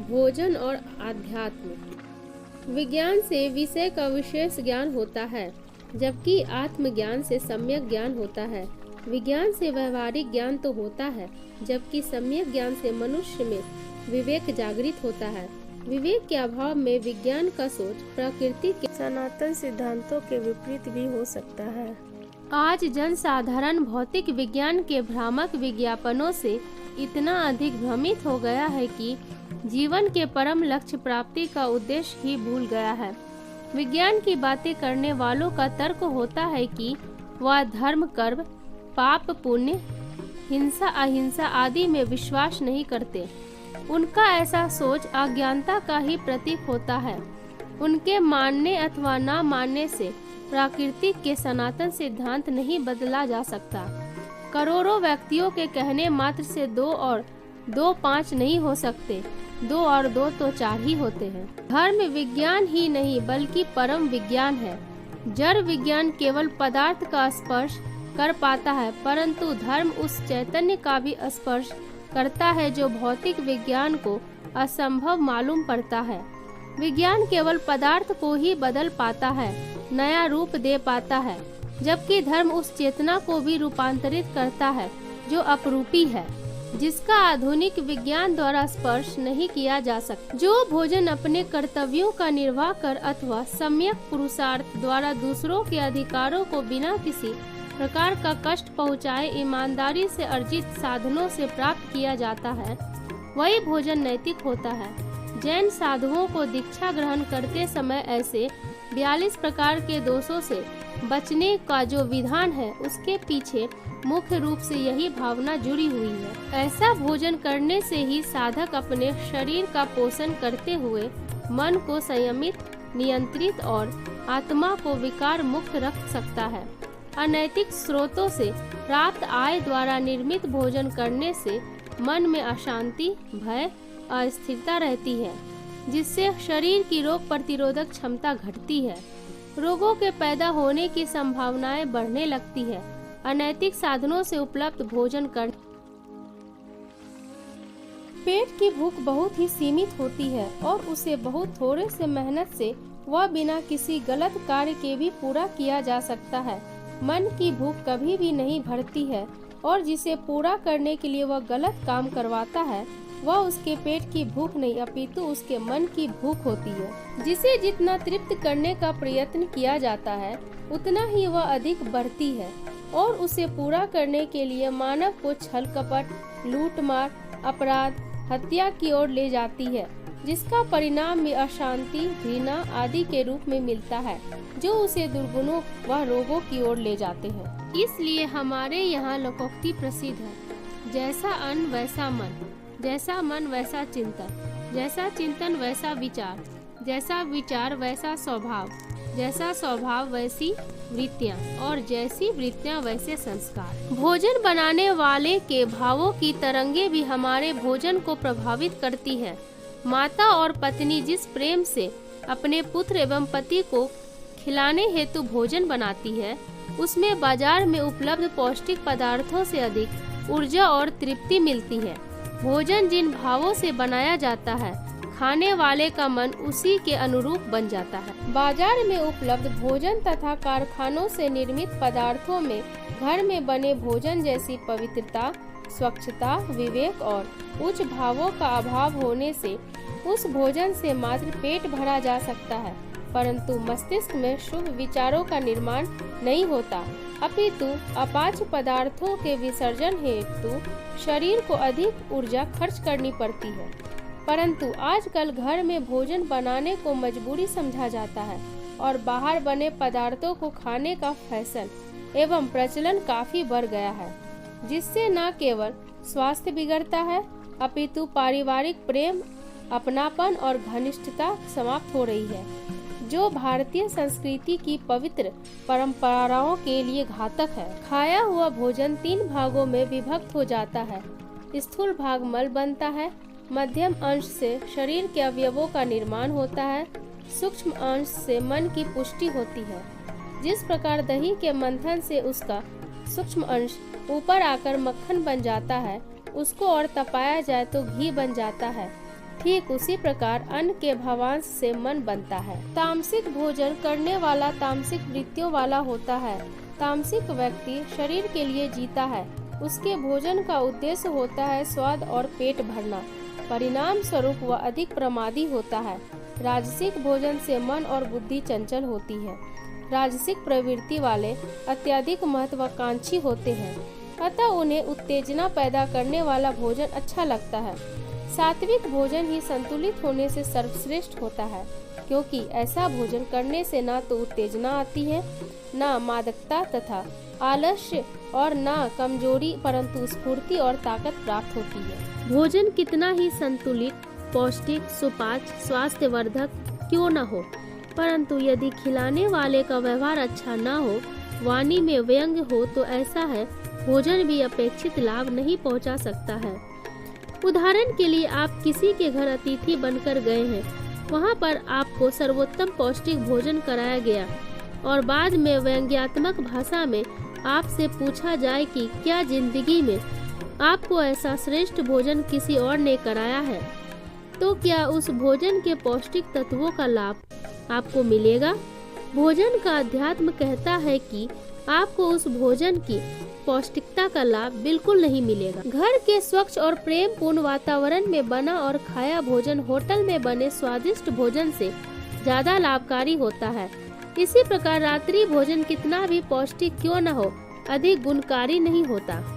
भोजन और आध्यात्म। विज्ञान से विषय का विशेष ज्ञान होता है, जबकि आत्मज्ञान से सम्यक ज्ञान होता है। विज्ञान से व्यवहारिक ज्ञान तो होता है, जबकि सम्यक ज्ञान से मनुष्य में विवेक जागृत होता है। विवेक के अभाव में विज्ञान का सोच प्रकृति के सनातन सिद्धांतों के विपरीत भी हो सकता है। आज जनसाधारण भौतिक विज्ञान के भ्रामक विज्ञापनों से इतना अधिक भ्रमित हो गया है कि जीवन के परम लक्ष्य प्राप्ति का उद्देश्य ही भूल गया है। विज्ञान की बातें करने वालों का तर्क होता है कि वह धर्म, कर्म, पाप, पुण्य, हिंसा, अहिंसा आदि में विश्वास नहीं करते। उनका ऐसा सोच अज्ञानता का ही प्रतीक होता है। उनके मानने अथवा न मानने से प्रकृति के सनातन सिद्धांत नहीं बदला जा सकता। करोड़ों व्यक्तियों के कहने मात्र से 2 और 2 5 नहीं हो सकते। 2 और 2 तो 4 ही होते हैं। धर्म विज्ञान ही नहीं बल्कि परम विज्ञान है। जड़ विज्ञान केवल पदार्थ का स्पर्श कर पाता है, परंतु धर्म उस चैतन्य का भी स्पर्श करता है जो भौतिक विज्ञान को असंभव मालूम पड़ता है। विज्ञान केवल पदार्थ को ही बदल पाता है, नया रूप दे पाता है, जबकि धर्म उस चेतना को भी रूपांतरित करता है जो अपरूपी है, जिसका आधुनिक विज्ञान द्वारा स्पर्श नहीं किया जा सकता। जो भोजन अपने कर्तव्यों का निर्वाह कर अथवा सम्यक पुरुषार्थ द्वारा दूसरों के अधिकारों को बिना किसी प्रकार का कष्ट पहुँचाए ईमानदारी से अर्जित साधनों से प्राप्त किया जाता है, वही भोजन नैतिक होता है। जैन साधुओं को दीक्षा ग्रहण करते समय ऐसे 42 प्रकार के दोषों से बचने का जो विधान है, उसके पीछे मुख्य रूप से यही भावना जुड़ी हुई है। ऐसा भोजन करने से ही साधक अपने शरीर का पोषण करते हुए मन को संयमित, नियंत्रित और आत्मा को विकार मुक्त रख सकता है। अनैतिक स्रोतों से प्राप्त आय द्वारा निर्मित भोजन करने से मन में अशांति, भय, अस्थिरता रहती है, जिससे शरीर की रोग प्रतिरोधक क्षमता घटती है। रोगों के पैदा होने की संभावनाएं बढ़ने लगती है। अनैतिक साधनों से उपलब्ध भोजन कर पेट की भूख बहुत ही सीमित होती है और उसे बहुत थोड़े से मेहनत से वह बिना किसी गलत कार्य के भी पूरा किया जा सकता है। मन की भूख कभी भी नहीं भरती है और जिसे पूरा करने के लिए वह गलत काम करवाता है, वह उसके पेट की भूख नहीं अपितु उसके मन की भूख होती है। जिसे जितना तृप्त करने का प्रयत्न किया जाता है, उतना ही वह अधिक बढ़ती है और उसे पूरा करने के लिए मानव को छल कपट, लूट मार, अपराध, हत्या की ओर ले जाती है, जिसका परिणाम भी अशांति, घृणा आदि के रूप में मिलता है, जो उसे दुर्गुणों व रोगों की ओर ले जाते हैं। इसलिए हमारे यहाँ लोकोक्ति प्रसिद्ध है, जैसा अन्न वैसा मन, जैसा मन वैसा चिंतन, जैसा चिंतन वैसा विचार, जैसा विचार वैसा स्वभाव, जैसा स्वभाव वैसी वृत्तियाँ और जैसी वृत्तियाँ वैसे संस्कार। भोजन बनाने वाले के भावों की तरंगे भी हमारे भोजन को प्रभावित करती है। माता और पत्नी जिस प्रेम से अपने पुत्र एवं पति को खिलाने हेतु भोजन बनाती है, उसमें बाजार में उपलब्ध पौष्टिक पदार्थों से अधिक ऊर्जा और तृप्ति मिलती है। भोजन जिन भावों से बनाया जाता है, खाने वाले का मन उसी के अनुरूप बन जाता है। बाजार में उपलब्ध भोजन तथा कारखानों से निर्मित पदार्थों में घर में बने भोजन जैसी पवित्रता, स्वच्छता, विवेक और उच्च भावों का अभाव होने से उस भोजन से मात्र पेट भरा जा सकता है, परंतु मस्तिष्क में शुभ विचारों का निर्माण नहीं होता, अपितु अपाच्य पदार्थों के विसर्जन हेतु शरीर को अधिक ऊर्जा खर्च करनी पड़ती है। परंतु आजकल घर में भोजन बनाने को मजबूरी समझा जाता है और बाहर बने पदार्थों को खाने का फैशन एवं प्रचलन काफी बढ़ गया है, जिससे न केवल स्वास्थ्य बिगड़ता है, अपितु पारिवारिक प्रेम, अपनापन और घनिष्ठता समाप्त हो रही है, जो भारतीय संस्कृति की पवित्र परंपराओं के लिए घातक है। खाया हुआ भोजन 3 भागों में विभक्त हो जाता है। स्थूल भाग मल बनता है, मध्यम अंश से शरीर के अवयवों का निर्माण होता है, सूक्ष्म अंश से मन की पुष्टि होती है। जिस प्रकार दही के मंथन से उसका सूक्ष्म अंश ऊपर आकर मक्खन बन जाता है, उसको और तपाया जाए तो घी बन जाता है। ठीक उसी प्रकार अन्न के भावांश से मन बनता है। तामसिक भोजन करने वाला तामसिक वृत्तियों वाला होता है। तामसिक व्यक्ति शरीर के लिए जीता है। उसके भोजन का उद्देश्य होता है स्वाद और पेट भरना। परिणाम स्वरूप वह अधिक प्रमादी होता है। राजसिक भोजन से मन और बुद्धि चंचल होती है। राजसिक प्रवृत्ति वाले अत्यधिक महत्वाकांक्षी होते हैं, अतः उन्हें उत्तेजना पैदा करने वाला भोजन अच्छा लगता है। सात्विक भोजन ही संतुलित होने से सर्वश्रेष्ठ होता है, क्योंकि ऐसा भोजन करने से ना तो उत्तेजना आती है, ना मादकता तथा आलस्य और ना कमजोरी, परंतु स्फूर्ति और ताकत प्राप्त होती है। भोजन कितना ही संतुलित, पौष्टिक, सुपाच्य, स्वास्थ्यवर्धक क्यों न हो, परंतु यदि खिलाने वाले का व्यवहार अच्छा न हो, वाणी में व्यंग्य हो, तो ऐसा है भोजन भी अपेक्षित लाभ नहीं पहुंचा सकता है। उदाहरण के लिए आप किसी के घर अतिथि बनकर गए हैं, वहां पर आपको सर्वोत्तम पौष्टिक भोजन कराया गया और बाद में व्यंग्यात्मक भाषा में आपसे पूछा जाए कि क्या जिंदगी में आपको ऐसा श्रेष्ठ भोजन किसी और ने कराया है, तो क्या उस भोजन के पौष्टिक तत्वों का लाभ आपको मिलेगा? भोजन का अध्यात्म कहता है कि आपको उस भोजन की पौष्टिकता का लाभ बिल्कुल नहीं मिलेगा। घर के स्वच्छ और प्रेम पूर्ण वातावरण में बना और खाया भोजन होटल में बने स्वादिष्ट भोजन से ज्यादा लाभकारी होता है। इसी प्रकार रात्रि भोजन कितना भी पौष्टिक क्यों न हो, अधिक गुणकारी नहीं होता।